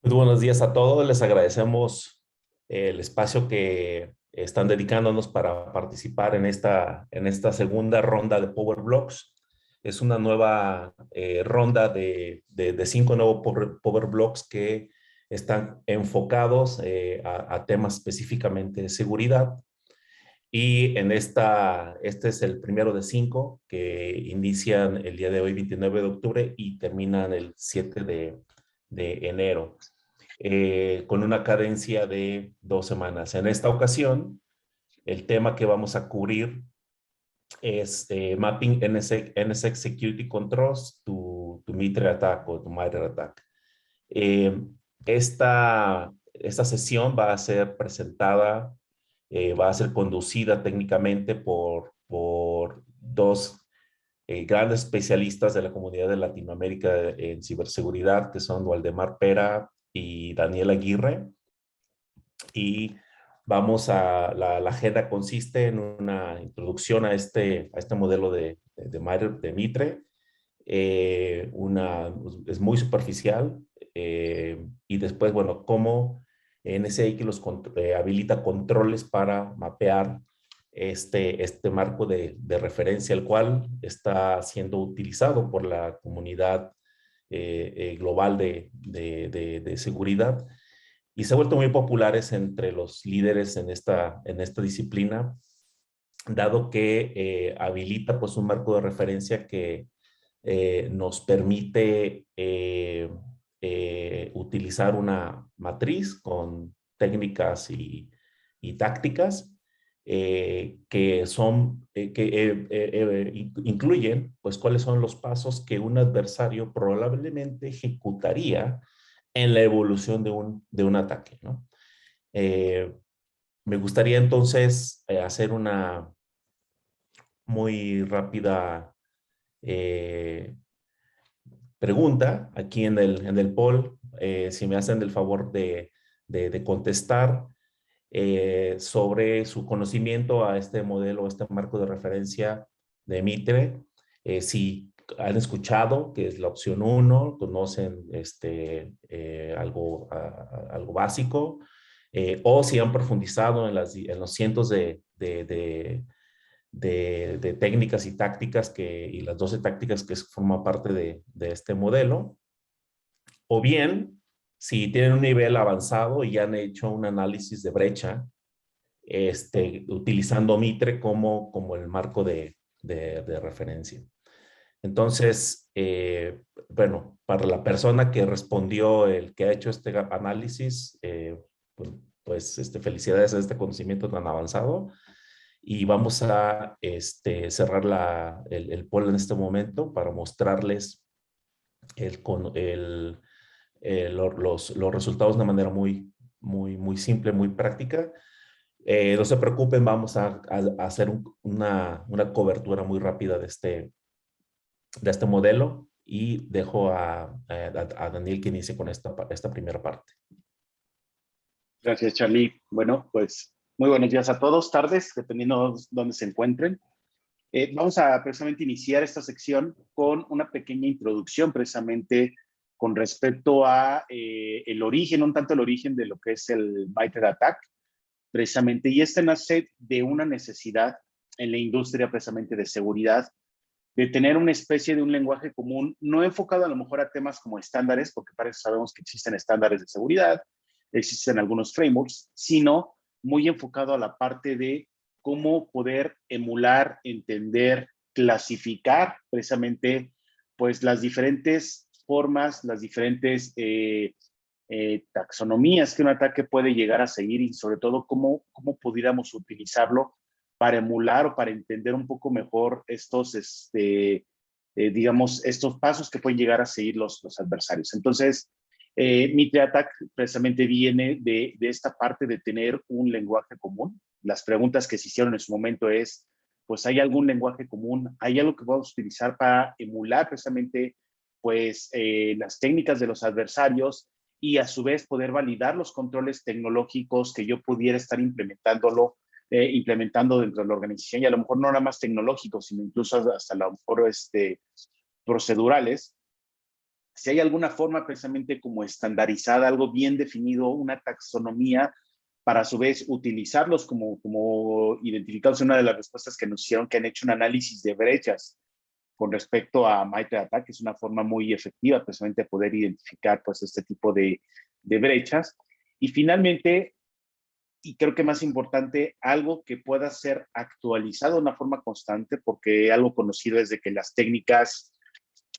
Muy buenos días a todos. Les agradecemos el espacio que están dedicándonos para participar en esta segunda ronda de Power Blocks. Es una nueva ronda de cinco nuevos Power Blocks que están enfocados a temas específicamente de seguridad. Y este es el primero de cinco que inician el día de hoy, 29 de octubre, y terminan el 7 de enero, con una cadencia de 2 semanas. En esta ocasión, el tema que vamos a cubrir es Mapping NSX Security Controls to Mitre Attack o to MITRE ATT&CK. Eh, esta sesión va a ser presentada, va a ser conducida técnicamente por dos grandes especialistas de la comunidad de Latinoamérica en ciberseguridad, que son Waldemar Pera y Daniel Aguirre. Y la agenda consiste en una introducción a este modelo de Mitre. Es muy superficial, y después, bueno, cómo NSX habilita controles para mapear este marco de referencia, el cual está siendo utilizado por la comunidad global de seguridad, y se ha vuelto muy populares entre los líderes en esta disciplina, dado que habilita pues un marco de referencia que nos permite utilizar una matriz con técnicas y tácticas que incluyen pues cuáles son los pasos que un adversario probablemente ejecutaría en la evolución de un ataque, ¿no? Eh, Me gustaría entonces hacer una muy rápida eh, pregunta aquí en el poll, si me hacen el favor de contestar sobre su conocimiento a este modelo, a este marco de referencia de Mitre, si han escuchado que es la opción uno, conocen algo básico, o si han profundizado en los cientos de técnicas y tácticas y las 12 tácticas que forman parte de este modelo, o bien si tienen un nivel avanzado y han hecho un análisis de brecha, utilizando Mitre como el marco de referencia. Entonces, bueno, para la persona que respondió, el que ha hecho este análisis, felicidades a este conocimiento tan avanzado. Y vamos a cerrar el poll en este momento para mostrarles los resultados de una manera muy simple, muy práctica. No se preocupen, vamos a hacer una cobertura muy rápida de este modelo, y dejo a Daniel que inicie con esta primera parte. Gracias, Charlie. Bueno, pues muy buenos días a todos, tardes, dependiendo de dónde se encuentren. Vamos a precisamente iniciar esta sección con una pequeña introducción precisamente con respecto a el origen, un tanto el origen de lo que es el MITRE ATT&CK, precisamente, y este nace de una necesidad en la industria precisamente de seguridad, de tener una especie de un lenguaje común, no enfocado a lo mejor a temas como estándares, porque para eso sabemos que existen estándares de seguridad, existen algunos frameworks, sino muy enfocado a la parte de cómo poder emular, entender, clasificar precisamente pues las diferentes formas, las diferentes taxonomías que un ataque puede llegar a seguir, y sobre todo cómo pudiéramos utilizarlo para emular o para entender un poco mejor estos, digamos, estos pasos que pueden llegar a seguir los adversarios. Entonces, Mitre ATT&CK precisamente viene de esta parte de tener un lenguaje común. Las preguntas que se hicieron en su momento es, pues, ¿hay algún lenguaje común? ¿Hay algo que podamos utilizar para emular precisamente, pues, las técnicas de los adversarios, y a su vez poder validar los controles tecnológicos que yo pudiera estar implementando dentro de la organización, y a lo mejor no nada más tecnológicos, sino incluso hasta a lo mejor procedurales, si hay alguna forma precisamente como estandarizada, algo bien definido, una taxonomía, para a su vez utilizarlos como identificados en una de las respuestas que nos hicieron, que han hecho un análisis de brechas con respecto a MITRE-ATT&CK, que es una forma muy efectiva precisamente de poder identificar pues este tipo de brechas. Y finalmente, y creo que más importante, algo que pueda ser actualizado de una forma constante, porque algo conocido es de que las técnicas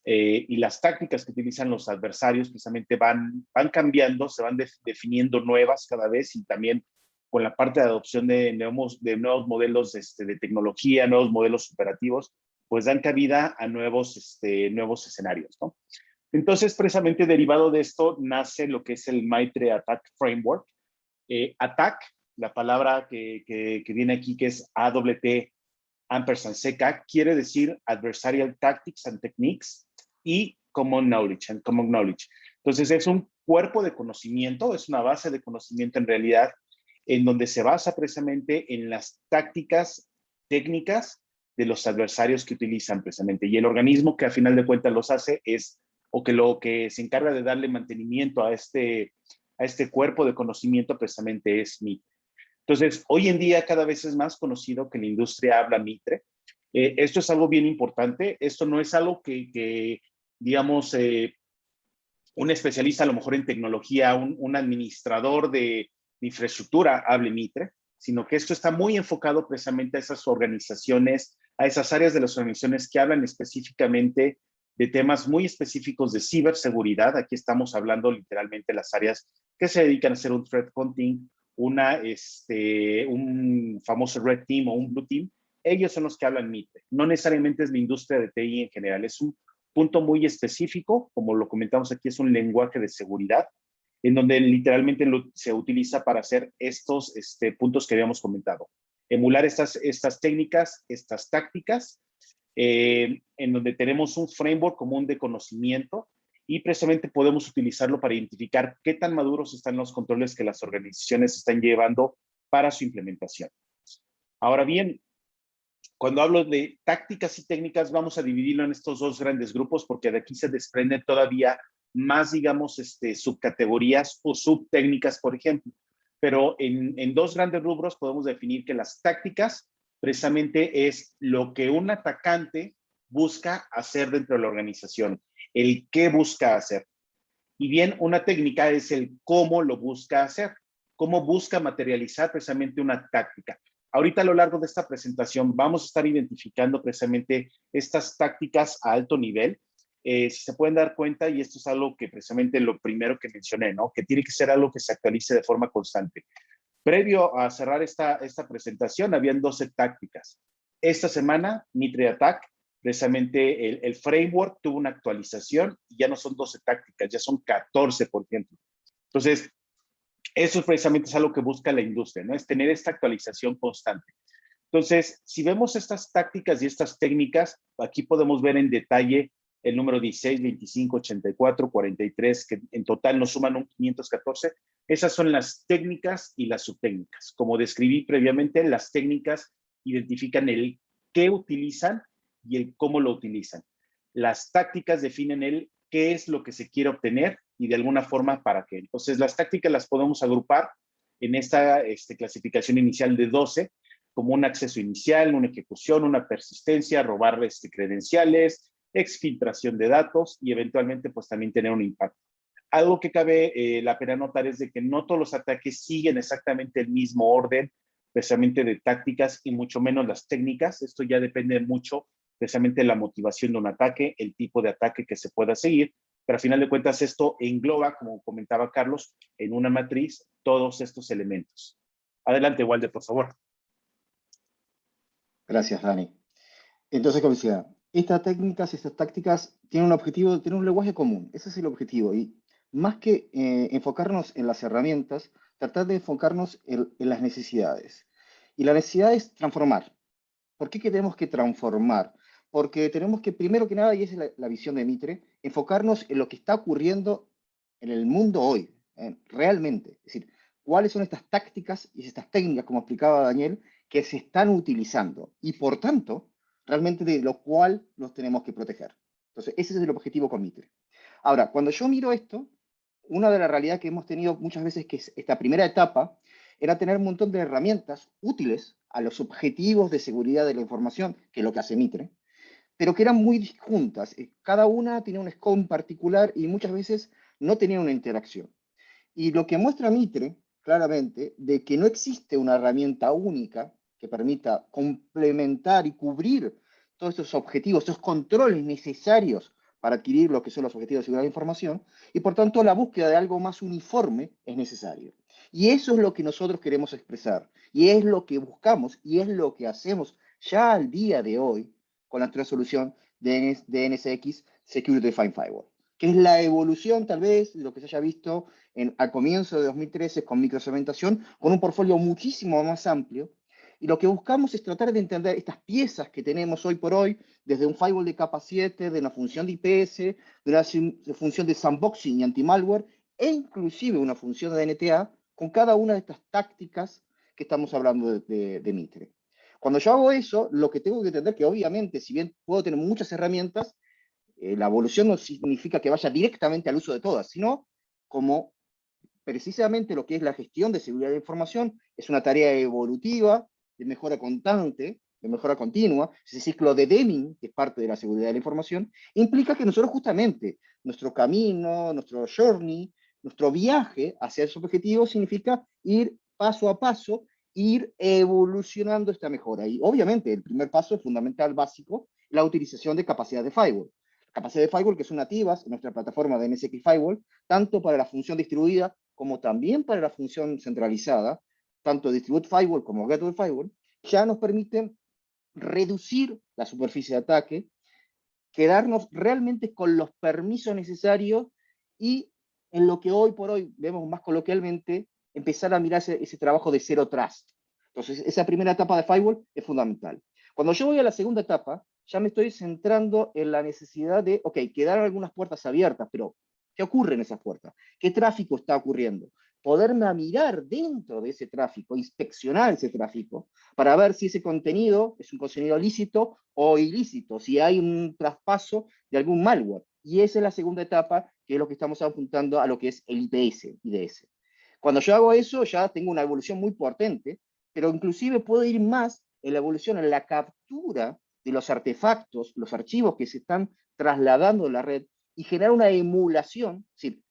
y las tácticas que utilizan los adversarios precisamente van cambiando, se van definiendo nuevas cada vez, y también con la parte de adopción de nuevos modelos de tecnología, nuevos modelos operativos, pues dan cabida a nuevos escenarios, ¿no? Entonces, precisamente derivado de esto, nace lo que es el MITRE-ATT&CK Framework. ATT&CK, la palabra que viene aquí, que es AWT &CK, quiere decir Adversarial Tactics and Techniques, y Common Knowledge. Entonces, es un cuerpo de conocimiento, es una base de conocimiento en realidad, en donde se basa precisamente en las tácticas técnicas de los adversarios que utilizan precisamente. Y el organismo que a final de cuentas los hace es, o que lo que se encarga de darle mantenimiento a este cuerpo de conocimiento precisamente es MITRE. Entonces, hoy en día cada vez es más conocido que la industria habla MITRE. Esto es algo bien importante. Esto no es algo que digamos, un especialista a lo mejor en tecnología, un administrador de infraestructura hable MITRE, sino que esto está muy enfocado precisamente a esas organizaciones, a esas áreas de las organizaciones que hablan específicamente de temas muy específicos de ciberseguridad. Aquí estamos hablando literalmente de las áreas que se dedican a hacer un threat hunting, un famoso red team o un blue team. Ellos son los que hablan MITRE. No necesariamente es la industria de TI en general, es un punto muy específico, como lo comentamos aquí, es un lenguaje de seguridad, en donde literalmente se utiliza para hacer estos puntos que habíamos comentado. Emular estas técnicas, estas tácticas, en donde tenemos un framework común de conocimiento, y precisamente podemos utilizarlo para identificar qué tan maduros están los controles que las organizaciones están llevando para su implementación. Ahora bien, cuando hablo de tácticas y técnicas, vamos a dividirlo en estos dos grandes grupos, porque de aquí se desprenden todavía más, digamos, subcategorías o subtécnicas, por ejemplo. Pero en dos grandes rubros podemos definir que las tácticas precisamente es lo que un atacante busca hacer dentro de la organización, el qué busca hacer. Y bien, una técnica es el cómo lo busca hacer, cómo busca materializar precisamente una táctica. Ahorita a lo largo de esta presentación vamos a estar identificando precisamente estas tácticas a alto nivel. Si se pueden dar cuenta, y esto es algo que precisamente lo primero que mencioné, ¿no? Que tiene que ser algo que se actualice de forma constante. Previo a cerrar esta presentación, habían 12 tácticas. Esta semana, MITRE-ATT&CK, precisamente el framework tuvo una actualización y ya no son 12 tácticas, ya son 14, por ejemplo. Entonces, eso precisamente es algo que busca la industria, ¿no? Es tener esta actualización constante. Entonces, si vemos estas tácticas y estas técnicas, aquí podemos ver en detalle el número 16, 25, 84, 43, que en total nos suman un 514. Esas son las técnicas y las subtécnicas. Como describí previamente, las técnicas identifican el qué utilizan y el cómo lo utilizan. Las tácticas definen el qué es lo que se quiere obtener y de alguna forma para qué. Entonces, las tácticas las podemos agrupar en esta clasificación inicial de 12, como un acceso inicial, una ejecución, una persistencia, robar credenciales, exfiltración de datos y eventualmente pues también tener un impacto. Algo que cabe la pena notar es de que no todos los ataques siguen exactamente el mismo orden, precisamente de tácticas y mucho menos las técnicas. Esto ya depende mucho precisamente de la motivación de un ataque, el tipo de ataque que se pueda seguir, pero al final de cuentas esto engloba, como comentaba Carlos, en una matriz todos estos elementos. Adelante, Walde, por favor. Gracias, Dani. Entonces, como decía, estas técnicas y estas tácticas tienen un objetivo, tienen un lenguaje común. Ese es el objetivo. Y más que enfocarnos en las herramientas, tratar de enfocarnos en las necesidades. Y la necesidad es transformar. ¿Por qué tenemos que transformar? Porque tenemos que, primero que nada, y esa es la visión de Mitre, enfocarnos en lo que está ocurriendo en el mundo hoy, realmente. Es decir, cuáles son estas tácticas y estas técnicas, como explicaba Daniel, que se están utilizando y por tanto, realmente de lo cual nos tenemos que proteger. Entonces, ese es el objetivo con Mitre. Ahora, cuando yo miro esto, una de las realidades que hemos tenido muchas veces, que es esta primera etapa, era tener un montón de herramientas útiles a los objetivos de seguridad de la información, que es lo que hace Mitre, pero que eran muy disjuntas. Cada una tenía un scope en particular y muchas veces no tenía una interacción. Y lo que muestra Mitre, claramente, de que no existe una herramienta única que permita complementar y cubrir todos estos objetivos, estos controles necesarios para adquirir lo que son los objetivos de seguridad de la información, y por tanto la búsqueda de algo más uniforme es necesario. Y eso es lo que nosotros queremos expresar, y es lo que buscamos, y es lo que hacemos ya al día de hoy con nuestra solución de NSX Security Defined Firewall, que es la evolución tal vez de lo que se haya visto al comienzo de 2013 con microsegmentación, con un portfolio muchísimo más amplio. Y lo que buscamos es tratar de entender estas piezas que tenemos hoy por hoy, desde un firewall de capa 7, de una función de IPS, de una función de sandboxing y anti-malware, e inclusive una función de NTA, con cada una de estas tácticas que estamos hablando de Mitre. Cuando yo hago eso, lo que tengo que entender que obviamente, si bien puedo tener muchas herramientas, la evolución no significa que vaya directamente al uso de todas, sino como precisamente lo que es la gestión de seguridad de información es una tarea evolutiva, de mejora constante, de mejora continua. Ese ciclo de Deming, que es parte de la seguridad de la información, implica que nosotros justamente, nuestro camino, nuestro journey, nuestro viaje hacia esos objetivos significa ir paso a paso, ir evolucionando esta mejora. Y obviamente el primer paso fundamental, básico, la utilización de capacidad de firewall. Capacidad de firewall que son nativas en nuestra plataforma de NSX Firewall, tanto para la función distribuida como también para la función centralizada, tanto Distribute Firewall como Gateway Firewall, ya nos permiten reducir la superficie de ataque, quedarnos realmente con los permisos necesarios y en lo que hoy por hoy vemos más coloquialmente, empezar a mirar ese trabajo de Zero Trust. Entonces, esa primera etapa de Firewall es fundamental. Cuando yo voy a la segunda etapa, ya me estoy centrando en la necesidad de, ok, quedar algunas puertas abiertas, pero ¿qué ocurre en esas puertas? ¿Qué tráfico está ocurriendo? Poderme mirar dentro de ese tráfico, inspeccionar ese tráfico, para ver si ese contenido es un contenido lícito o ilícito, si hay un traspaso de algún malware. Y esa es la segunda etapa, que es lo que estamos apuntando a lo que es el IDS. Cuando yo hago eso, ya tengo una evolución muy potente, pero inclusive puedo ir más en la evolución, en la captura de los artefactos, los archivos que se están trasladando en la red, y generar una emulación, es decir,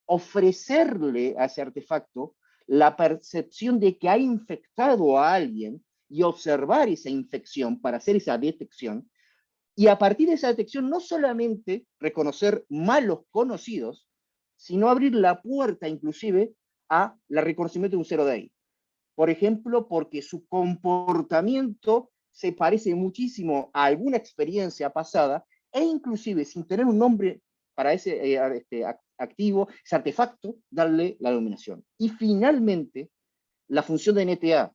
ofrecerle a ese artefacto la percepción de que ha infectado a alguien y observar esa infección para hacer esa detección, y a partir de esa detección no solamente reconocer malos conocidos, sino abrir la puerta inclusive a la reconocimiento de un zero day. Por ejemplo, porque su comportamiento se parece muchísimo a alguna experiencia pasada e inclusive sin tener un nombre para ese activo, ese artefacto, darle la denominación. Y finalmente, la función de NTA.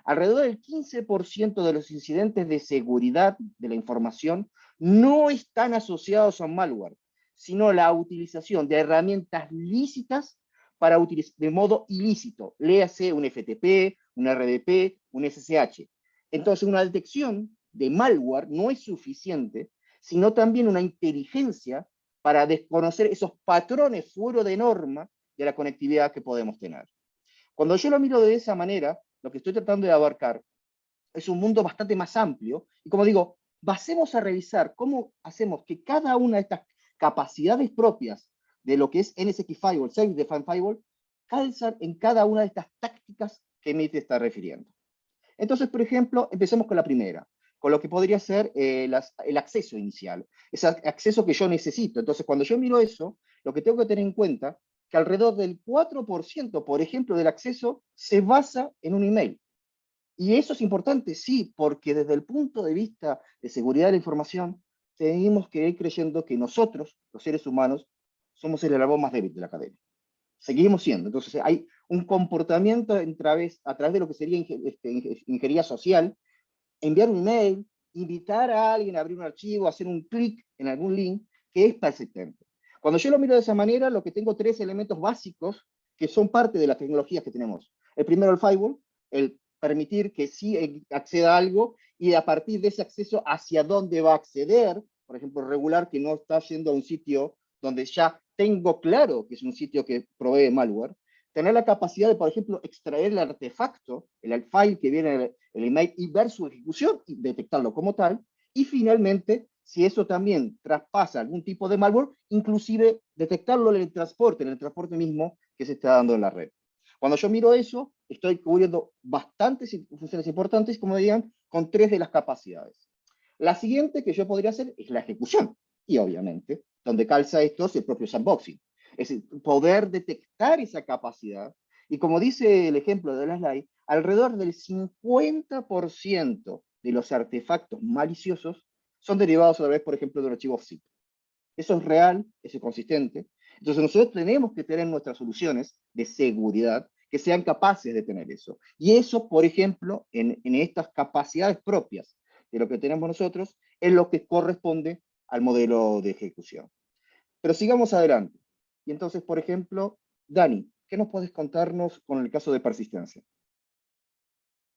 Alrededor del 15% de los incidentes de seguridad de la información no están asociados a malware, sino la utilización de herramientas lícitas para utilizar de modo ilícito, léase un FTP, un RDP, un SSH. Entonces, una detección de malware no es suficiente, sino también una inteligencia para desconocer esos patrones fuera de norma de la conectividad que podemos tener. Cuando yo lo miro de esa manera, lo que estoy tratando de abarcar es un mundo bastante más amplio, y como digo, basemos a revisar cómo hacemos que cada una de estas capacidades propias de lo que es NSX Firewall, Service Defined Firewall, calzan en cada una de estas tácticas que me está refiriendo. Entonces, por ejemplo, empecemos con la primera, con lo que podría ser el acceso inicial, ese acceso que yo necesito. Entonces, cuando yo miro eso, lo que tengo que tener en cuenta que alrededor del 4%, por ejemplo, del acceso se basa en un email. Y eso es importante, sí, porque desde el punto de vista de seguridad de la información, tenemos que ir creyendo que nosotros, los seres humanos, somos el eslabón más débil de la cadena. Seguimos siendo. Entonces, hay un comportamiento a través de lo que sería ingeniería social, enviar un email, invitar a alguien a abrir un archivo, hacer un clic en algún link, que es persistente. Cuando yo lo miro de esa manera, lo que tengo tres elementos básicos que son parte de las tecnologías que tenemos. El primero, el firewall, el permitir que sí acceda a algo, y a partir de ese acceso, hacia dónde va a acceder, por ejemplo, regular que no está yendo a un sitio donde ya tengo claro que es un sitio que provee malware, tener la capacidad de, por ejemplo, extraer el artefacto, el file que viene en el email y ver su ejecución y detectarlo como tal. Y finalmente, si eso también traspasa algún tipo de malware, inclusive detectarlo en el transporte mismo que se está dando en la red. Cuando yo miro eso, estoy cubriendo bastantes funciones importantes, como digan, con 3 de las capacidades. La siguiente que yo podría hacer es la ejecución. Y obviamente, donde calza esto es el propio sandboxing. Es decir, poder detectar esa capacidad. Y como dice el ejemplo de la slide, alrededor del 50% de los artefactos maliciosos son derivados a través, por ejemplo, de un archivo zip. Eso es real, eso es consistente. Entonces nosotros tenemos que tener nuestras soluciones de seguridad que sean capaces de tener eso. Y eso, por ejemplo, en estas capacidades propias de lo que tenemos nosotros, es lo que corresponde al modelo de ejecución. Pero sigamos adelante. Y entonces, por ejemplo, Dani, ¿qué nos puedes contarnos con el caso de persistencia?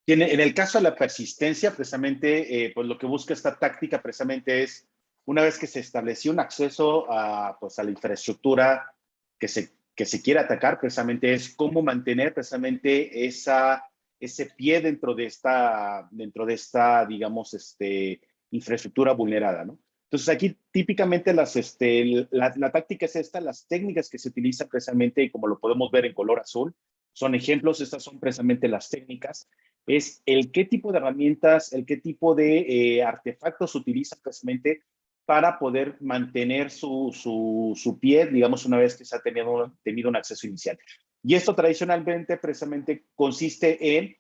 En el caso de la persistencia, precisamente, pues lo que busca esta táctica precisamente es, una vez que se estableció un acceso a, pues, a la infraestructura que se quiere atacar, precisamente es cómo mantener precisamente ese pie dentro de esta, digamos, infraestructura vulnerada, ¿no? Entonces aquí típicamente la táctica es esta, las técnicas que se utilizan precisamente, y como lo podemos ver en color azul, son ejemplos, estas son precisamente las técnicas, es el qué tipo de herramientas, el qué tipo de artefactos utilizan precisamente para poder mantener su pie, digamos, una vez que se ha tenido un acceso inicial. Y esto tradicionalmente precisamente consiste en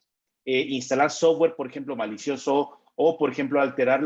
instalar software, por ejemplo, malicioso, o, por ejemplo, alterar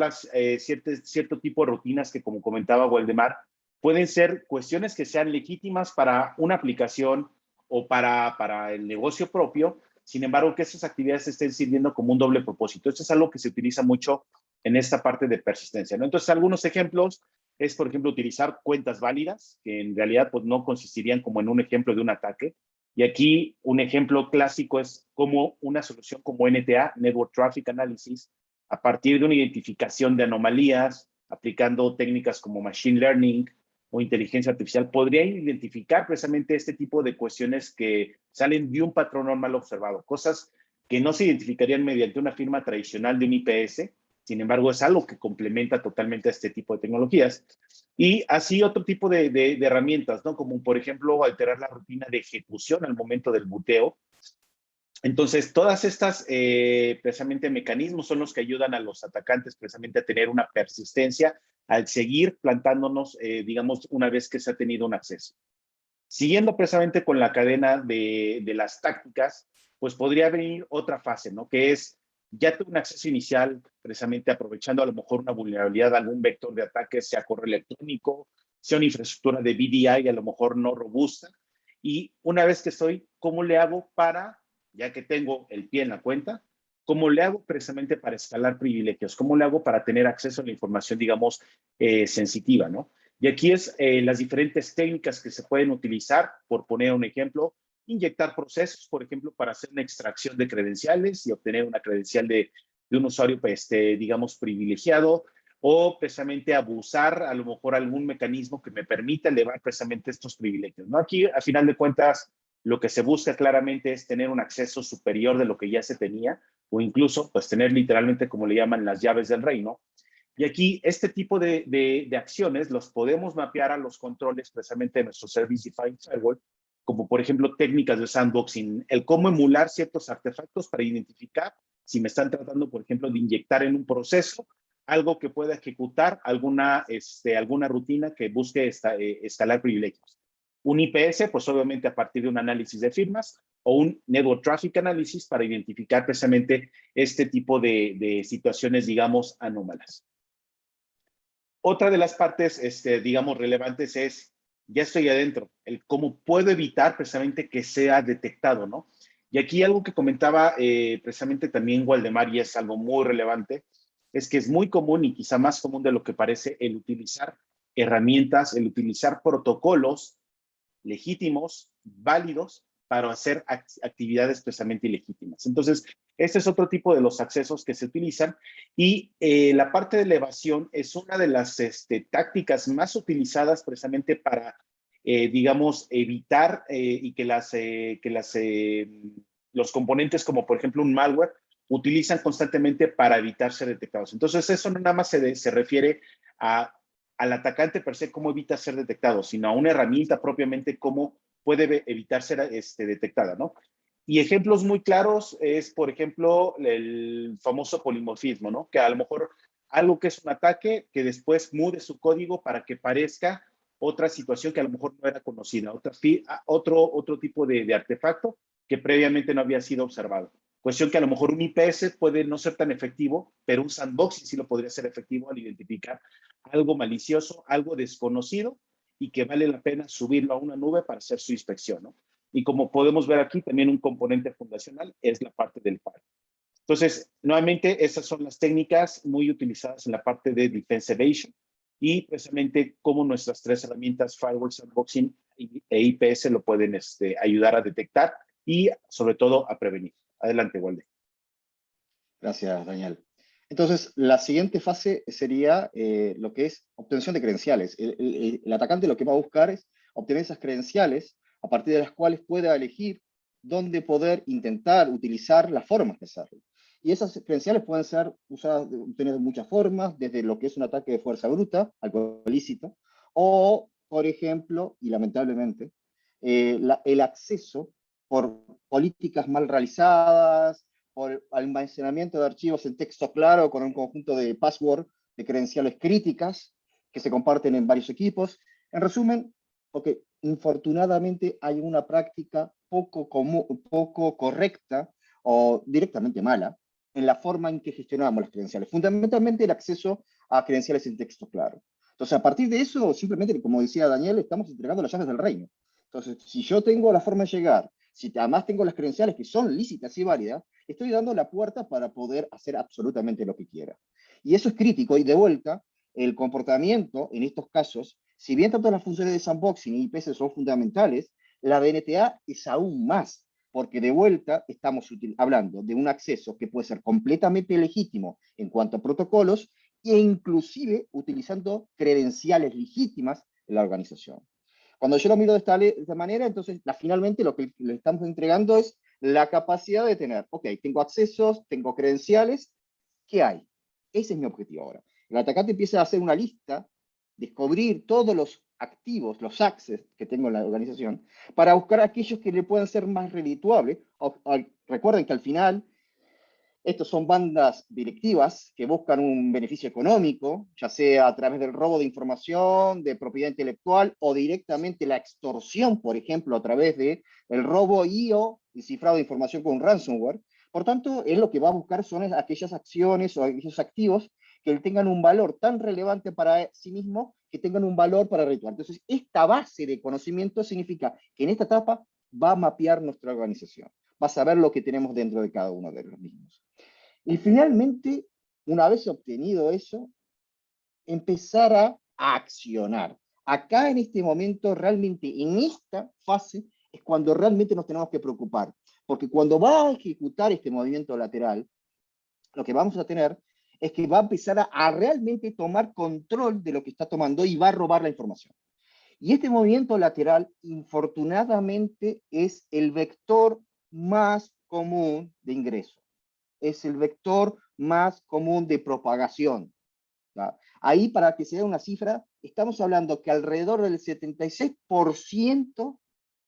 cierto tipo de rutinas que, como comentaba Waldemar, pueden ser cuestiones que sean legítimas para una aplicación o para el negocio propio, sin embargo, que esas actividades estén sirviendo como un doble propósito. Esto es algo que se utiliza mucho en esta parte de persistencia, ¿no? Entonces, algunos ejemplos es, por ejemplo, utilizar cuentas válidas, que en realidad pues, no consistirían como en un ejemplo de un ataque. Y aquí un ejemplo clásico es como una solución como NTA, Network Traffic Analysis, a partir de una identificación de anomalías, aplicando técnicas como Machine Learning, o inteligencia artificial, podría identificar precisamente este tipo de cuestiones que salen de un patrón normal observado, cosas que no se identificarían mediante una firma tradicional de un IPS, sin embargo es algo que complementa totalmente a este tipo de tecnologías. Y así otro tipo de herramientas, ¿no? Como por ejemplo alterar la rutina de ejecución al momento del buteo. Entonces, todas estas precisamente mecanismos son los que ayudan a los atacantes precisamente a tener una persistencia al seguir plantándonos, digamos, una vez que se ha tenido un acceso. Siguiendo precisamente con la cadena de las tácticas, pues podría venir otra fase, ¿no? Que es, ya tengo un acceso inicial, precisamente aprovechando a lo mejor una vulnerabilidad, algún vector de ataque, sea correo electrónico, sea una infraestructura de VDI a lo mejor no robusta. Y una vez que estoy, ¿cómo le hago para, ya que tengo el pie en la cuenta, cómo le hago precisamente para escalar privilegios? ¿Cómo le hago para tener acceso a la información, digamos, sensitiva, ¿no? Y aquí es las diferentes técnicas que se pueden utilizar, por poner un ejemplo, inyectar procesos, por ejemplo, para hacer una extracción de credenciales y obtener una credencial de un usuario, digamos, privilegiado, o precisamente abusar a lo mejor algún mecanismo que me permita elevar precisamente estos privilegios, ¿no? Aquí, a final de cuentas, lo que se busca claramente es tener un acceso superior de lo que ya se tenía, o incluso, pues, tener literalmente, como le llaman, las llaves del reino. Y aquí este tipo de acciones los podemos mapear a los controles precisamente de nuestro Service Defined Firewall, como por ejemplo técnicas de sandboxing, el cómo emular ciertos artefactos para identificar si me están tratando, por ejemplo, de inyectar en un proceso algo que pueda ejecutar alguna rutina que busque escalar privilegios. Un IPS, pues obviamente a partir de un análisis de firmas, o un Network Traffic Analysis para identificar precisamente este tipo de situaciones, digamos, anómalas. Otra de las partes, digamos, relevantes es, ya estoy adentro, el cómo puedo evitar precisamente que sea detectado, ¿no? Y aquí algo que comentaba precisamente también Waldemar, y es algo muy relevante, es que es muy común y quizá más común de lo que parece el utilizar herramientas, el utilizar protocolos legítimos, válidos, para hacer actividades precisamente ilegítimas. Entonces, Este es otro tipo de los accesos que se utilizan y la parte de elevación es una de las tácticas más utilizadas precisamente para, digamos, evitar y que los componentes como por ejemplo un malware utilizan constantemente para evitar ser detectados. Entonces eso no nada más se refiere al atacante per se, cómo evita ser detectado, sino a una herramienta propiamente cómo puede evitar ser detectada, ¿no? Y ejemplos muy claros es, por ejemplo, el famoso polimorfismo, ¿no? Que a lo mejor algo que es un ataque, que después mude su código para que parezca otra situación que a lo mejor no era conocida, otro tipo de artefacto que previamente no había sido observado. Cuestión que a lo mejor un IPS puede no ser tan efectivo, pero un sandboxing sí lo podría ser efectivo al identificar algo malicioso, algo desconocido y que vale la pena subirlo a una nube para hacer su inspección, ¿no? Y como podemos ver aquí, también un componente fundacional es la parte del firewall. Entonces, nuevamente, esas son las técnicas muy utilizadas en la parte de Defense Evasion y precisamente cómo nuestras tres herramientas, Firewall, Sandboxing e IPS, lo pueden ayudar a detectar y, sobre todo, a prevenir. Adelante, Walde. Gracias, Daniel. Entonces, la siguiente fase sería lo que es obtención de credenciales. El atacante lo que va a buscar es obtener esas credenciales a partir de las cuales pueda elegir dónde poder intentar utilizar las formas de hacerlo. Y esas credenciales pueden ser usadas, obtenidas de muchas formas, desde lo que es un ataque de fuerza bruta, algo ilícito, o, por ejemplo, y lamentablemente, el acceso por políticas mal realizadas, por almacenamiento de archivos en texto claro con un conjunto de password, de credenciales críticas que se comparten en varios equipos. En resumen, porque infortunadamente hay una práctica poco correcta o directamente mala en la forma en que gestionamos las credenciales. Fundamentalmente el acceso a credenciales en texto claro. Entonces, a partir de eso, simplemente, como decía Daniel, estamos entregando las llaves del reino. Entonces, si yo tengo la forma de llegar, si además tengo las credenciales que son lícitas y válidas, estoy dando la puerta para poder hacer absolutamente lo que quiera. Y eso es crítico, y de vuelta, el comportamiento en estos casos, si bien tanto las funciones de sandboxing y IPS son fundamentales, la DNTA es aún más, porque de vuelta estamos hablando de un acceso que puede ser completamente legítimo en cuanto a protocolos e inclusive utilizando credenciales legítimas en la organización. Cuando yo lo miro de esta manera, entonces finalmente lo que le estamos entregando es la capacidad de tener, ok, tengo accesos, tengo credenciales, ¿qué hay? Ese es mi objetivo ahora. El atacante empieza a hacer una lista, descubrir todos los activos, los access que tengo en la organización, para buscar aquellos que le puedan ser más redituables. Recuerden que al final estos son bandas directivas que buscan un beneficio económico, ya sea a través del robo de información, de propiedad intelectual o directamente la extorsión, por ejemplo, a través del robo y/o cifrado de información con un ransomware. Por tanto, él lo que va a buscar son aquellas acciones o aquellos activos que tengan un valor tan relevante para sí mismo, que tengan un valor para ritual. Entonces, esta base de conocimiento significa que en esta etapa va a mapear nuestra organización, va a saber lo que tenemos dentro de cada uno de los mismos. Y finalmente, una vez obtenido eso, empezar a accionar. Acá en este momento, realmente en esta fase, es cuando realmente nos tenemos que preocupar. Porque cuando va a ejecutar este movimiento lateral, lo que vamos a tener es que va a empezar a realmente tomar control de lo que está tomando y va a robar la información. Y este movimiento lateral, infortunadamente, es el vector más común de ingreso. Es el vector más común de propagación. ¿Ya? Ahí, para que se dé una cifra, estamos hablando que alrededor del 76%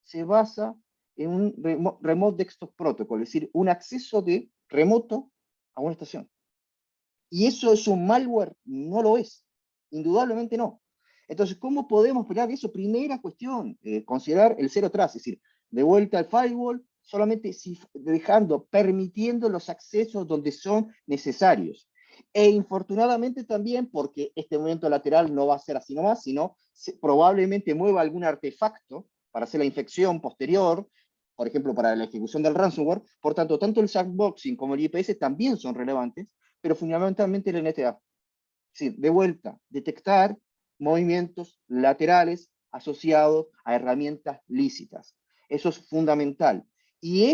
se basa en un Remote Desktop Protocol, es decir, un acceso de remoto a una estación. ¿Y eso es un malware? No lo es. Indudablemente no. Entonces, ¿cómo podemos pelear eso? Primera cuestión, considerar el cero atrás, es decir, de vuelta al firewall, solamente permitiendo los accesos donde son necesarios. E infortunadamente también, porque este movimiento lateral no va a ser así nomás, sino probablemente mueva algún artefacto para hacer la infección posterior, por ejemplo, para la ejecución del ransomware. Por tanto, tanto el sandboxing como el IPS también son relevantes, pero fundamentalmente el NTA. Sí, de vuelta, detectar movimientos laterales asociados a herramientas lícitas. Eso es fundamental. Y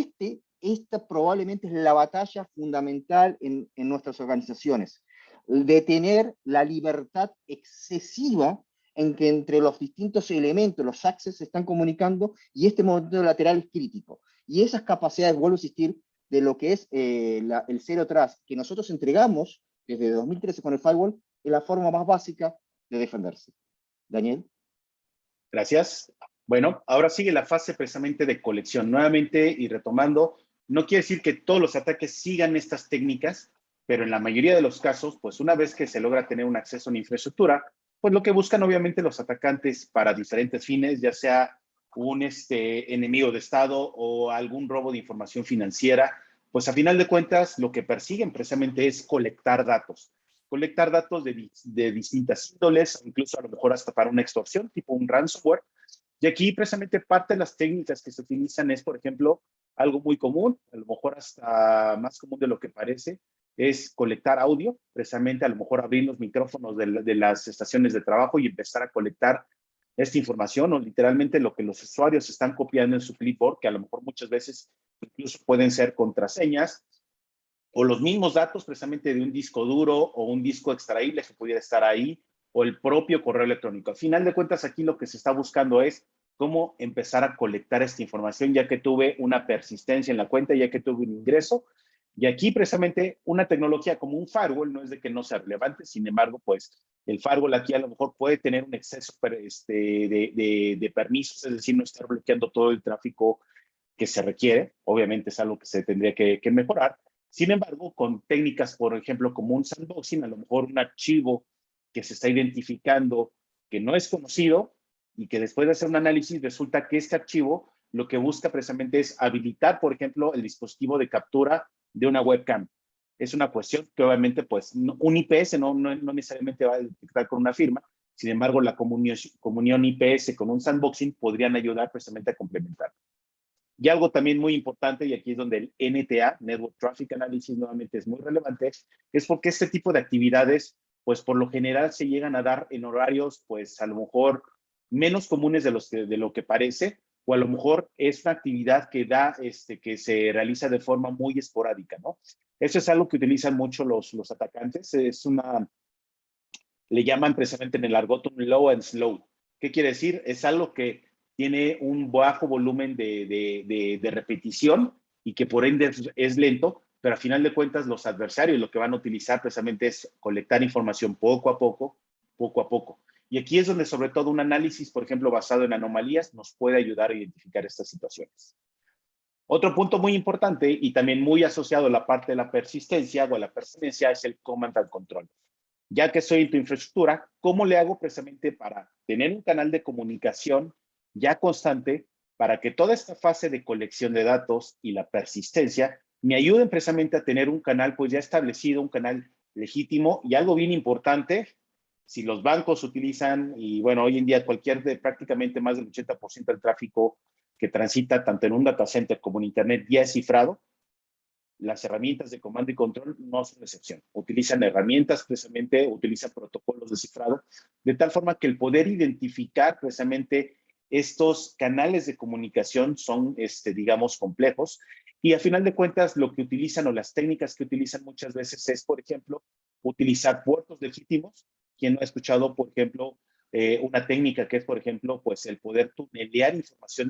esta probablemente es la batalla fundamental en nuestras organizaciones. Detener la libertad excesiva en que entre los distintos elementos, los access se están comunicando y este movimiento lateral es crítico. Y esas capacidades, vuelvo a insistir, de lo que es el Zero Trust que nosotros entregamos desde 2013 con el firewall, es la forma más básica de defenderse. Daniel. Gracias. Bueno, ahora sigue la fase precisamente de colección. Nuevamente y retomando, no quiere decir que todos los ataques sigan estas técnicas, pero en la mayoría de los casos, pues una vez que se logra tener un acceso a una infraestructura, pues lo que buscan obviamente los atacantes para diferentes fines, ya sea un enemigo de Estado o algún robo de información financiera, pues a final de cuentas lo que persiguen precisamente es colectar datos de distintas índoles, incluso a lo mejor hasta para una extorsión, tipo un ransomware. Y aquí precisamente parte de las técnicas que se utilizan es, por ejemplo, algo muy común, a lo mejor hasta más común de lo que parece, es colectar audio, precisamente a lo mejor abrir los micrófonos de las estaciones de trabajo y empezar a colectar esta información o literalmente lo que los usuarios están copiando en su clipboard, que a lo mejor muchas veces incluso pueden ser contraseñas o los mismos datos precisamente de un disco duro o un disco extraíble que pudiera estar ahí, o el propio correo electrónico. Al final de cuentas, aquí lo que se está buscando es cómo empezar a colectar esta información, ya que tuve una persistencia en la cuenta, ya que tuve un ingreso. Y aquí precisamente una tecnología como un firewall no es de que no sea relevante, sin embargo, pues el firewall aquí a lo mejor puede tener un exceso de permisos, es decir, no estar bloqueando todo el tráfico que se requiere. Obviamente es algo que se tendría que mejorar. Sin embargo, con técnicas, por ejemplo, como un sandboxing, a lo mejor un archivo que se está identificando que no es conocido y que después de hacer un análisis resulta que este archivo lo que busca precisamente es habilitar, por ejemplo, el dispositivo de captura de una webcam. Es una cuestión que obviamente, pues, un IPS no necesariamente va a detectar con una firma. Sin embargo, la comunión IPS con un sandboxing podrían ayudar precisamente a complementar. Y algo también muy importante, y aquí es donde el NTA, Network Traffic Analysis, nuevamente es muy relevante, es porque este tipo de actividades, pues por lo general se llegan a dar en horarios, pues a lo mejor menos comunes de lo que parece, o a lo mejor es una actividad que se realiza de forma muy esporádica, ¿no? Eso es algo que utilizan mucho los atacantes, le llaman precisamente en el argot un low and slow. ¿Qué quiere decir? Es algo que tiene un bajo volumen de repetición y que por ende es lento, pero a final de cuentas los adversarios lo que van a utilizar precisamente es colectar información poco a poco, poco a poco. Y aquí es donde sobre todo un análisis, por ejemplo, basado en anomalías, nos puede ayudar a identificar estas situaciones. Otro punto muy importante y también muy asociado a la parte de la persistencia o a la persistencia es el command and control. Ya que soy en tu infraestructura, ¿cómo le hago precisamente para tener un canal de comunicación ya constante para que toda esta fase de colección de datos y la persistencia me ayuden precisamente a tener un canal pues ya establecido, un canal legítimo? Y algo bien importante, si los bancos utilizan, y bueno, hoy en día prácticamente más del 80% del tráfico que transita tanto en un data center como en internet ya es cifrado, las herramientas de comando y control no son excepción. Utilizan herramientas precisamente, utilizan protocolos de cifrado, de tal forma que el poder identificar precisamente estos canales de comunicación son, digamos, complejos. Y a final de cuentas, lo que utilizan o las técnicas que utilizan muchas veces es, por ejemplo, utilizar puertos legítimos. ¿Quién no ha escuchado, por ejemplo, una técnica que es, por ejemplo, pues el poder tunelear información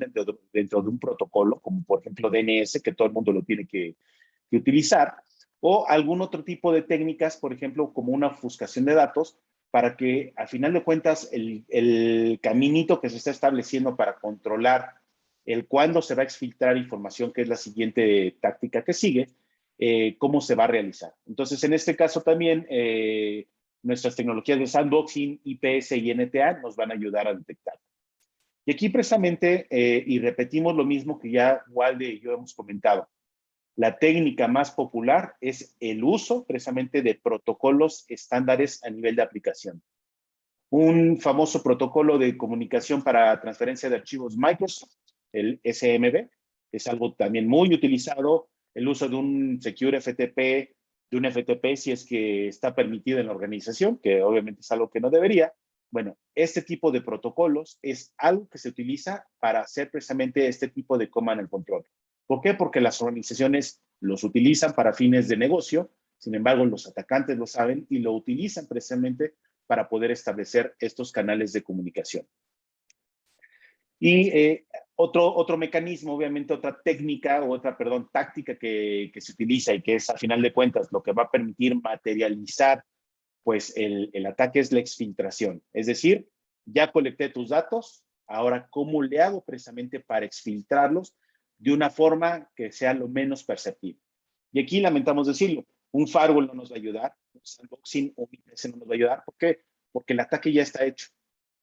dentro de un protocolo, como por ejemplo DNS, que todo el mundo lo tiene que utilizar, o algún otro tipo de técnicas, por ejemplo, como una ofuscación de datos, para que al final de cuentas el caminito que se está estableciendo para controlar el cuándo se va a exfiltrar información, que es la siguiente táctica que sigue, cómo se va a realizar. Entonces, en este caso también, nuestras tecnologías de sandboxing, IPS y NTA nos van a ayudar a detectar. Y aquí precisamente, y repetimos lo mismo que ya Walde y yo hemos comentado, la técnica más popular es el uso precisamente de protocolos estándares a nivel de aplicación. Un famoso protocolo de comunicación para transferencia de archivos Microsoft, el SMB, es algo también muy utilizado. El uso de un Secure FTP, si es que está permitido en la organización, que obviamente es algo que no debería. Bueno, este tipo de protocolos es algo que se utiliza para hacer precisamente este tipo de command and control. ¿Por qué? Porque las organizaciones los utilizan para fines de negocio, sin embargo, los atacantes lo saben y lo utilizan precisamente para poder establecer estos canales de comunicación. Y otro mecanismo, obviamente otra técnica o otra, perdón, táctica que se utiliza y que es a final de cuentas lo que va a permitir materializar pues el ataque es la exfiltración. Es decir, ya colecté tus datos, ahora ¿cómo le hago precisamente para exfiltrarlos de una forma que sea lo menos perceptible? Y aquí lamentamos decirlo, un firewall no nos va a ayudar, un sandboxing o un IPS no nos va a ayudar. ¿Por qué? Porque el ataque ya está hecho.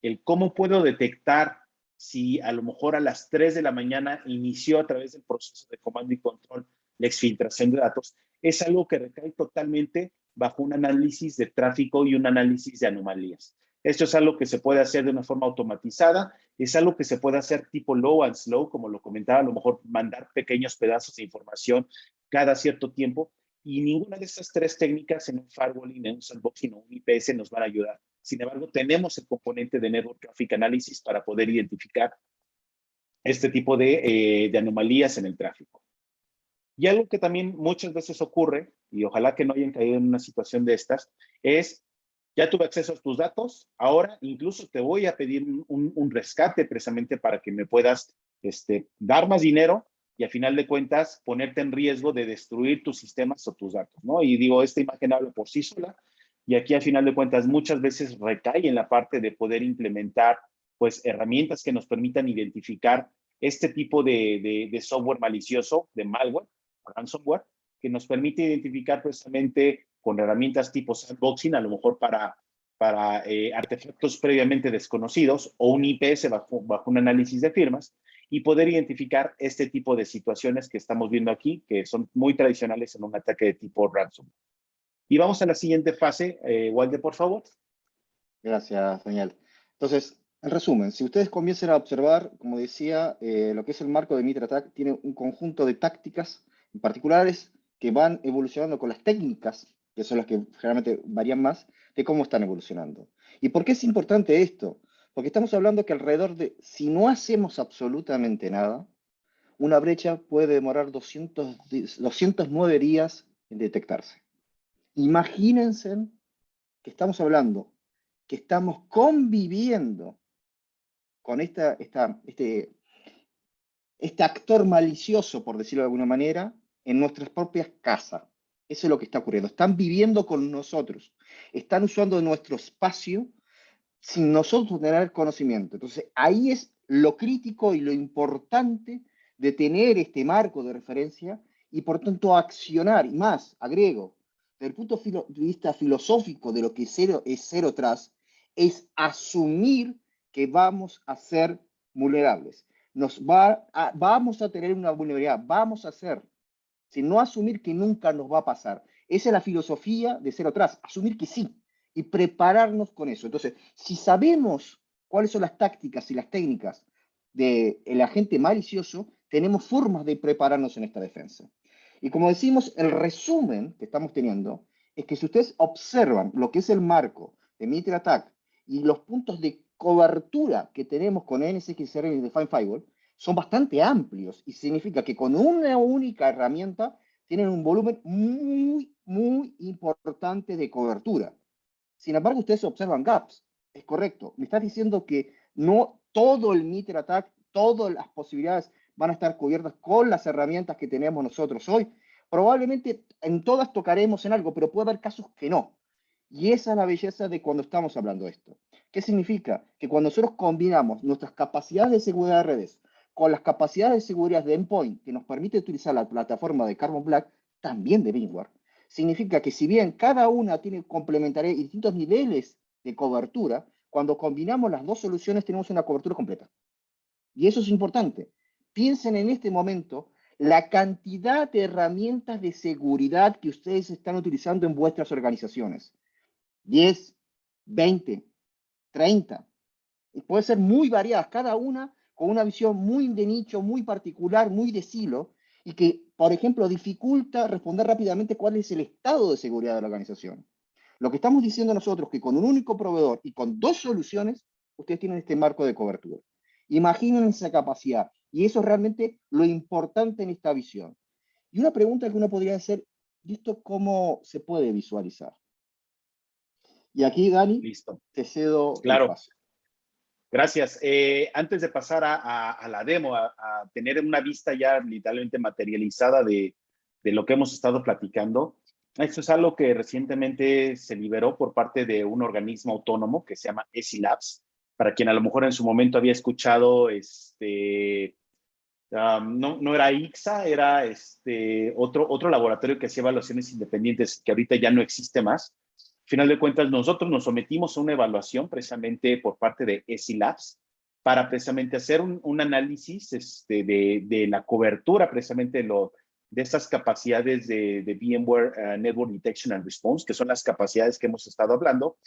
El cómo puedo detectar si a lo mejor a las 3 de la mañana inició a través del proceso de comando y control la exfiltración de datos, es algo que recae totalmente bajo un análisis de tráfico y un análisis de anomalías. Esto es algo que se puede hacer de una forma automatizada, es algo que se puede hacer tipo low and slow, como lo comentaba, a lo mejor mandar pequeños pedazos de información cada cierto tiempo, y ninguna de estas tres técnicas en un firewalling, en un sandboxing o un IPS nos van a ayudar. Sin embargo, tenemos el componente de Network Traffic Analysis para poder identificar este tipo de anomalías en el tráfico. Y algo que también muchas veces ocurre, y ojalá que no hayan caído en una situación de estas, es, ya tuve acceso a tus datos, ahora incluso te voy a pedir un rescate precisamente para que me puedas dar más dinero y a final de cuentas ponerte en riesgo de destruir tus sistemas o tus datos, ¿no? Y digo, esta imagen habla por sí sola, y aquí a final de cuentas muchas veces recae en la parte de poder implementar pues herramientas que nos permitan identificar este tipo de software malicioso, de malware, ransomware, que nos permite identificar precisamente con herramientas tipo sandboxing, a lo mejor para artefactos previamente desconocidos o un IPS bajo un análisis de firmas y poder identificar este tipo de situaciones que estamos viendo aquí, que son muy tradicionales en un ataque de tipo ransomware. Y vamos a la siguiente fase. Walde, por favor. Gracias, Daniel. Entonces, en resumen, si ustedes comiencen a observar, como decía, lo que es el marco de MitraTac tiene un conjunto de tácticas particulares que van evolucionando con las técnicas, que son las que generalmente varían más, de cómo están evolucionando. ¿Y por qué es importante esto? Porque estamos hablando que alrededor de, si no hacemos absolutamente nada, una brecha puede demorar 209 días en detectarse. Imagínense que estamos hablando, que estamos conviviendo con este actor malicioso, por decirlo de alguna manera, en nuestras propias casas. Eso es lo que está ocurriendo. Están viviendo con nosotros. Están usando nuestro espacio sin nosotros tener conocimiento. Entonces, ahí es lo crítico y lo importante de tener este marco de referencia y, por tanto, accionar. Y más, agrego, desde el punto de vista filosófico de lo que es Zero Trust, es asumir que vamos a ser vulnerables. Vamos a tener una vulnerabilidad, vamos a ser, no asumir que nunca nos va a pasar. Esa es la filosofía de Zero Trust, asumir que sí y prepararnos con eso. Entonces, si sabemos cuáles son las tácticas y las técnicas del agente malicioso, tenemos formas de prepararnos en esta defensa. Y como decimos, el resumen que estamos teniendo es que si ustedes observan lo que es el marco de MitraTac y los puntos de cobertura que tenemos con NSX y Define Firewall, son bastante amplios y significa que con una única herramienta tienen un volumen muy importante de cobertura. Sin embargo, ustedes observan gaps. Es correcto. Me estás diciendo que no todo el MitraTac, todas las posibilidades van a estar cubiertas con las herramientas que tenemos nosotros hoy. Probablemente en todas tocaremos en algo, pero puede haber casos que no. Y esa es la belleza de cuando estamos hablando de esto. ¿Qué significa? Que cuando nosotros combinamos nuestras capacidades de seguridad de redes con las capacidades de seguridad de endpoint que nos permite utilizar la plataforma de Carbon Black, también de VMware, significa que si bien cada una tiene complementariedad y distintos niveles de cobertura, cuando combinamos las dos soluciones tenemos una cobertura completa. Y eso es importante. Piensen en este momento la cantidad de herramientas de seguridad que ustedes están utilizando en vuestras organizaciones. 10, 20, 30. Y puede ser muy variadas, cada una con una visión muy de nicho, muy particular, muy de silo, y que, por ejemplo, dificulta responder rápidamente cuál es el estado de seguridad de la organización. Lo que estamos diciendo nosotros es que con un único proveedor y con dos soluciones, ustedes tienen este marco de cobertura. Imaginen esa capacidad. Y eso es realmente lo importante en esta visión. Y una pregunta que uno podría hacer, ¿y esto cómo se puede visualizar? Y aquí, Dani, Listo. te cedo el Claro. paso. Gracias. Antes de pasar a la demo, a tener una vista ya literalmente materializada de lo que hemos estado platicando, esto es algo que recientemente se liberó por parte de un organismo autónomo que se llama ESI Labs. Para quien a lo mejor en su momento había escuchado, no era ICSA, era otro laboratorio que hacía evaluaciones independientes que ahorita ya no existe más. Al final de cuentas, nosotros nos sometimos a una evaluación precisamente por parte de ESI Labs para precisamente hacer un análisis de la cobertura precisamente de estas capacidades de VMware Network Detection and Response, que son las capacidades que hemos estado hablando.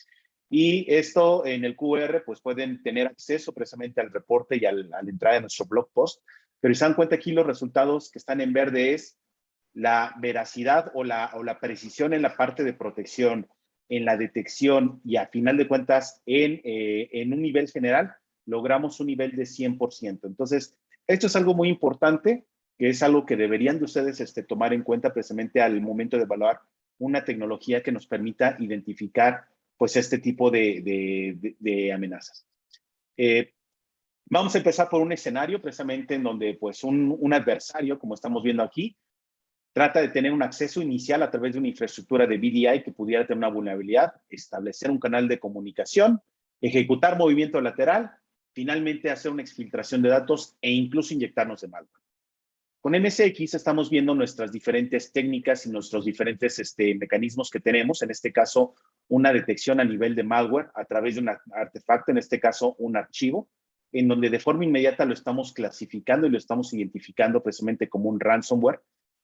Y esto en el QR, pues pueden tener acceso precisamente al reporte y a la entrada de nuestro blog post. Pero si se dan cuenta aquí, los resultados que están en verde es la veracidad o la precisión en la parte de protección, en la detección y a final de cuentas en un nivel general, logramos un nivel de 100%. Entonces, esto es algo muy importante, que es algo que deberían de ustedes tomar en cuenta precisamente al momento de evaluar una tecnología que nos permita identificar pues este tipo de amenazas. Vamos a empezar por un escenario precisamente en donde pues un adversario, como estamos viendo aquí, trata de tener un acceso inicial a través de una infraestructura de VDI que pudiera tener una vulnerabilidad, establecer un canal de comunicación, ejecutar movimiento lateral, finalmente hacer una exfiltración de datos e incluso inyectarnos de malware. Con MSX estamos viendo nuestras diferentes técnicas y nuestros diferentes mecanismos que tenemos, en este caso una detección a nivel de malware a través de un artefacto, en este caso un archivo, en donde de forma inmediata lo estamos clasificando y lo estamos identificando precisamente como un ransomware.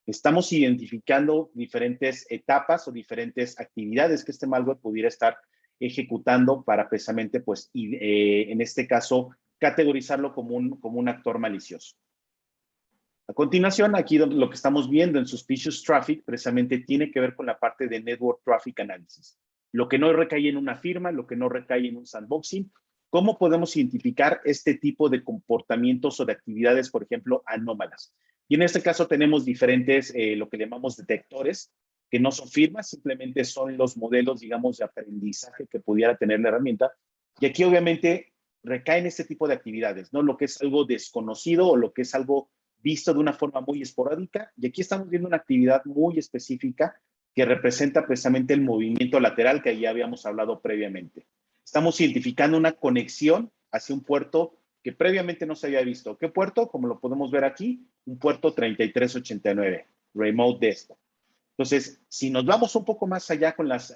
Estamos identificando diferentes etapas o diferentes actividades que este malware pudiera estar ejecutando para precisamente, pues, en este caso, categorizarlo como un actor malicioso. A continuación, aquí lo que estamos viendo en Suspicious Traffic precisamente tiene que ver con la parte de Network Traffic Analysis. Lo que no recae en una firma, lo que no recae en un sandboxing, ¿cómo podemos identificar este tipo de comportamientos o de actividades, por ejemplo, anómalas? Y en este caso tenemos diferentes, lo que llamamos detectores, que no son firmas, simplemente son los modelos, digamos, de aprendizaje que pudiera tener la herramienta. Y aquí obviamente recaen este tipo de actividades, ¿no? Lo que es algo desconocido o lo que es algo visto de una forma muy esporádica. Y aquí estamos viendo una actividad muy específica que representa precisamente el movimiento lateral que ya habíamos hablado previamente. Estamos identificando una conexión hacia un puerto que previamente no se había visto. ¿Qué puerto? Como lo podemos ver aquí, un puerto 3389, Remote Desktop. Entonces, si nos vamos un poco más allá con las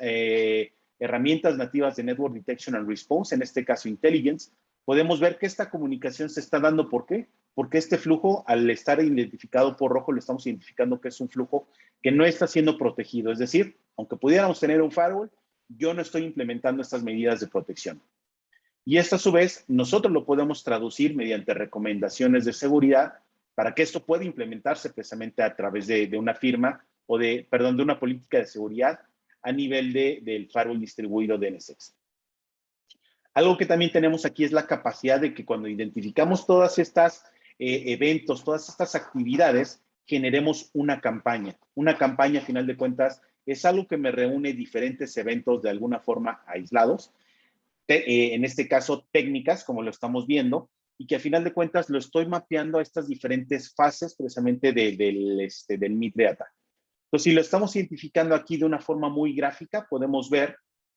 herramientas nativas de Network Detection and Response, en este caso Intelligence, podemos ver que esta comunicación se está dando. ¿Por qué? Porque este flujo, al estar identificado por rojo, lo estamos identificando que es un flujo que no está siendo protegido. Es decir, aunque pudiéramos tener un firewall, yo no estoy implementando estas medidas de protección. Y esto, a su vez, nosotros lo podemos traducir mediante recomendaciones de seguridad para que esto pueda implementarse precisamente a través de una firma o de una política de seguridad a nivel del firewall distribuido de NSX. Algo que también tenemos aquí es la capacidad de que cuando identificamos todas estas eventos, todas estas actividades, generemos una campaña. Una campaña, a final de cuentas, es algo que me reúne diferentes eventos de alguna forma aislados, en este caso técnicas, como lo estamos viendo, y que a final de cuentas lo estoy mapeando a estas diferentes fases precisamente del Mitre Attack. Entonces, si lo estamos identificando aquí de una forma muy gráfica, podemos ver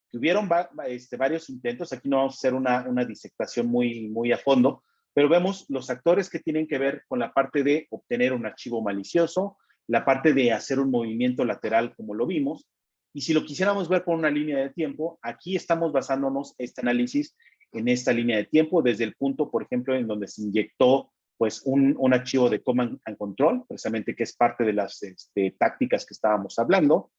que hubieron varios intentos. Aquí no vamos a hacer una disectación muy a fondo, pero vemos los actores que tienen que ver con la parte de obtener un archivo malicioso, la parte de hacer un movimiento lateral, como lo vimos. Y si lo quisiéramos ver por una línea de tiempo, aquí estamos basándonos este análisis en esta línea de tiempo, desde el punto, por ejemplo, en donde se inyectó pues un archivo de Command and Control, precisamente que es parte de las tácticas que estábamos hablando.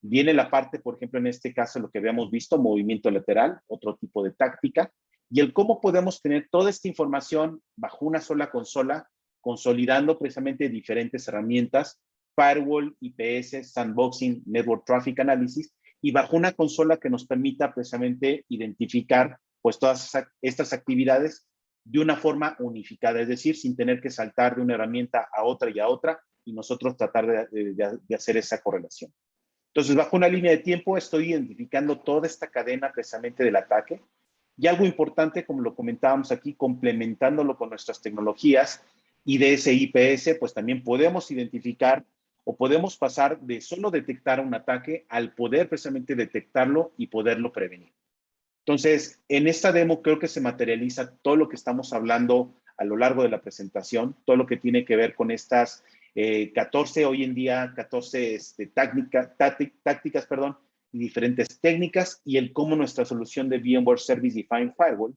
Viene la parte, por ejemplo, en este caso, lo que habíamos visto, movimiento lateral, otro tipo de táctica, y el cómo podemos tener toda esta información bajo una sola consola, consolidando precisamente diferentes herramientas, firewall, IPS, sandboxing, network traffic analysis, y bajo una consola que nos permita precisamente identificar pues todas estas actividades de una forma unificada, es decir, sin tener que saltar de una herramienta a otra y nosotros tratar de hacer esa correlación. Entonces, bajo una línea de tiempo, estoy identificando toda esta cadena precisamente del ataque. Y algo importante, como lo comentábamos aquí, complementándolo con nuestras tecnologías IDS e IPS, pues también podemos identificar o podemos pasar de solo detectar un ataque al poder precisamente detectarlo y poderlo prevenir. Entonces, en esta demo creo que se materializa todo lo que estamos hablando a lo largo de la presentación, todo lo que tiene que ver con estas 14, hoy en día, 14 tácticas, y diferentes técnicas, y el cómo nuestra solución de VMware Service Defined Firewall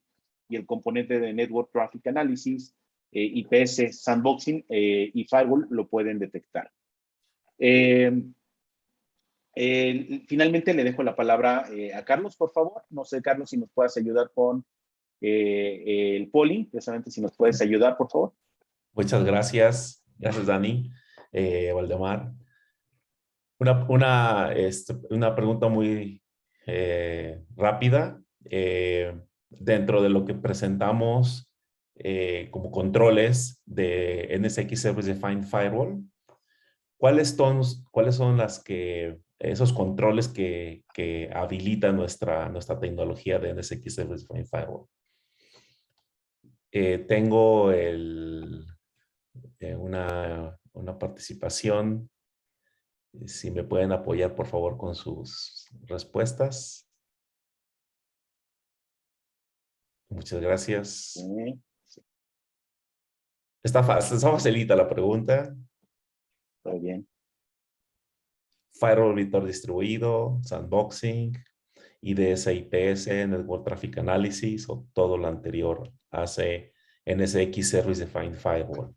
y el componente de Network Traffic Analysis, IPS, Sandboxing y Firewall lo pueden detectar. Finalmente le dejo la palabra a Carlos, por favor. No sé, Carlos, si nos puedes ayudar con el polling, precisamente si nos puedes ayudar, por favor. Muchas gracias. Gracias, Dani. Waldemar. Una pregunta muy rápida. Dentro de lo que presentamos como controles de NSX Service Defined Firewall, ¿cuáles son esos controles que habilitan nuestra tecnología de NSX Service Defined Firewall? Tengo una participación. Si me pueden apoyar, por favor, con sus respuestas. Muchas gracias. Está facilita la pregunta. Muy bien. Firewall Vector distribuido, Sandboxing, IDS, IPS, Network Traffic Analysis o todo lo anterior hace NSX Service Defined Firewall.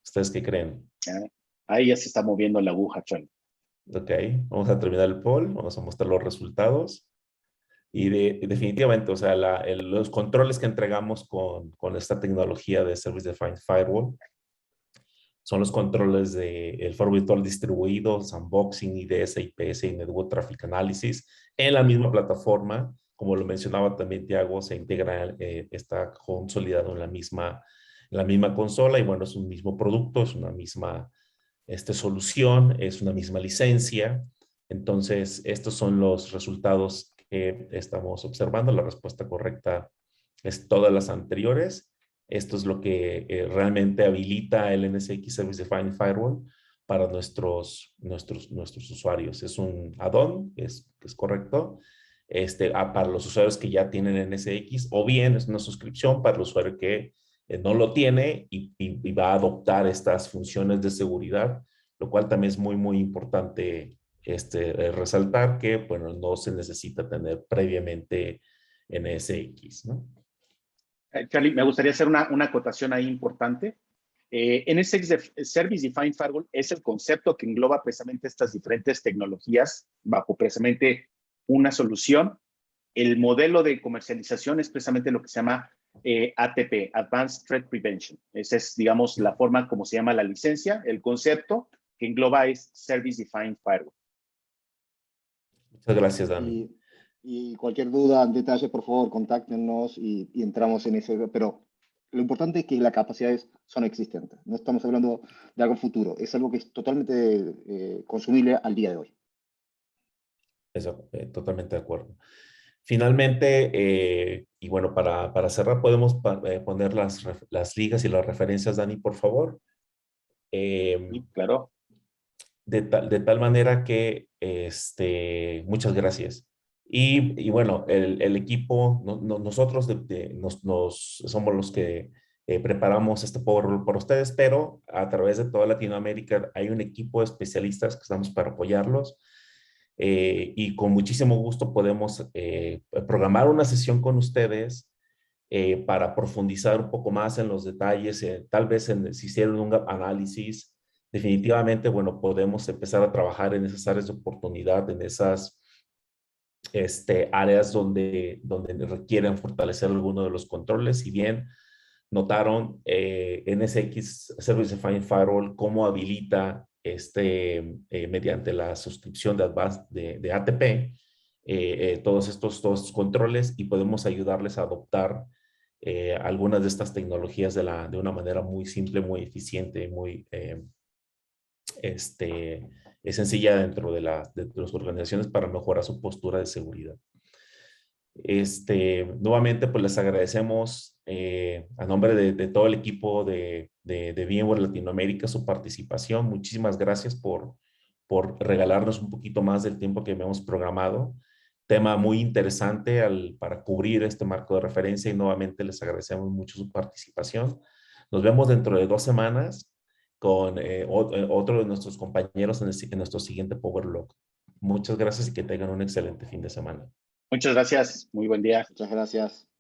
¿Ustedes qué creen? Ahí ya se está moviendo la aguja, Charlie. Ok, vamos a terminar el poll, vamos a mostrar los resultados. Y definitivamente, o sea, los controles que entregamos con esta tecnología de Service Defined Firewall son los controles del firewall virtual distribuido, Sandboxing, IDS, IPS y Network Traffic Analysis en la misma plataforma. Como lo mencionaba también Tiago, se integra, está consolidado en la misma consola y bueno, es un mismo producto, es una misma solución, es una misma licencia. Entonces, estos son los resultados que estamos observando. La respuesta correcta es todas las anteriores. Esto es lo que realmente habilita el NSX Service Defined Firewall para nuestros usuarios. Es un add-on, que es correcto, para los usuarios que ya tienen NSX, o bien es una suscripción para el usuario que no lo tiene y va a adoptar estas funciones de seguridad, lo cual también es muy, muy importante resaltar que, bueno, no se necesita tener previamente NSX, ¿no? Charlie, me gustaría hacer una acotación ahí importante. NSX Service Defined Firewall es el concepto que engloba precisamente estas diferentes tecnologías bajo precisamente una solución. El modelo de comercialización es precisamente lo que se llama ATP, Advanced Threat Prevention. Esa es, digamos, la forma como se llama la licencia. El concepto que engloba es Service Defined Firewall. Muchas gracias, Dani. Y cualquier duda, detalle, por favor, contáctenos y entramos en ese. Pero lo importante es que las capacidades son existentes. No estamos hablando de algo futuro. Es algo que es totalmente consumible al día de hoy. Eso, totalmente de acuerdo. Finalmente, y bueno, para cerrar, podemos poner las ligas y las referencias, Dani, por favor. Sí, claro. De tal manera que, muchas gracias. Y bueno, el equipo, nosotros somos los que preparamos este Power para ustedes, pero a través de toda Latinoamérica hay un equipo de especialistas que estamos para apoyarlos. Y con muchísimo gusto podemos programar una sesión con ustedes para profundizar un poco más en los detalles, tal vez si hicieron un análisis. Definitivamente, bueno, podemos empezar a trabajar en esas áreas de oportunidad, en esas áreas donde requieren fortalecer alguno de los controles. Si bien notaron NSX Service Defined Firewall cómo habilita mediante la suscripción de Advanced de ATP todos estos controles y podemos ayudarles a adoptar algunas de estas tecnologías de una manera muy simple, muy eficiente, muy es sencilla dentro de las organizaciones para mejorar su postura de seguridad. Nuevamente, pues les agradecemos a nombre de todo el equipo de VMware Latinoamérica su participación. Muchísimas gracias por regalarnos un poquito más del tiempo que habíamos programado. Tema muy interesante para cubrir este marco de referencia y nuevamente les agradecemos mucho su participación. Nos vemos dentro de 2 semanas con otro de nuestros compañeros en nuestro siguiente Power Block. Muchas gracias y que tengan un excelente fin de semana. Muchas gracias. Muy buen día. Muchas gracias.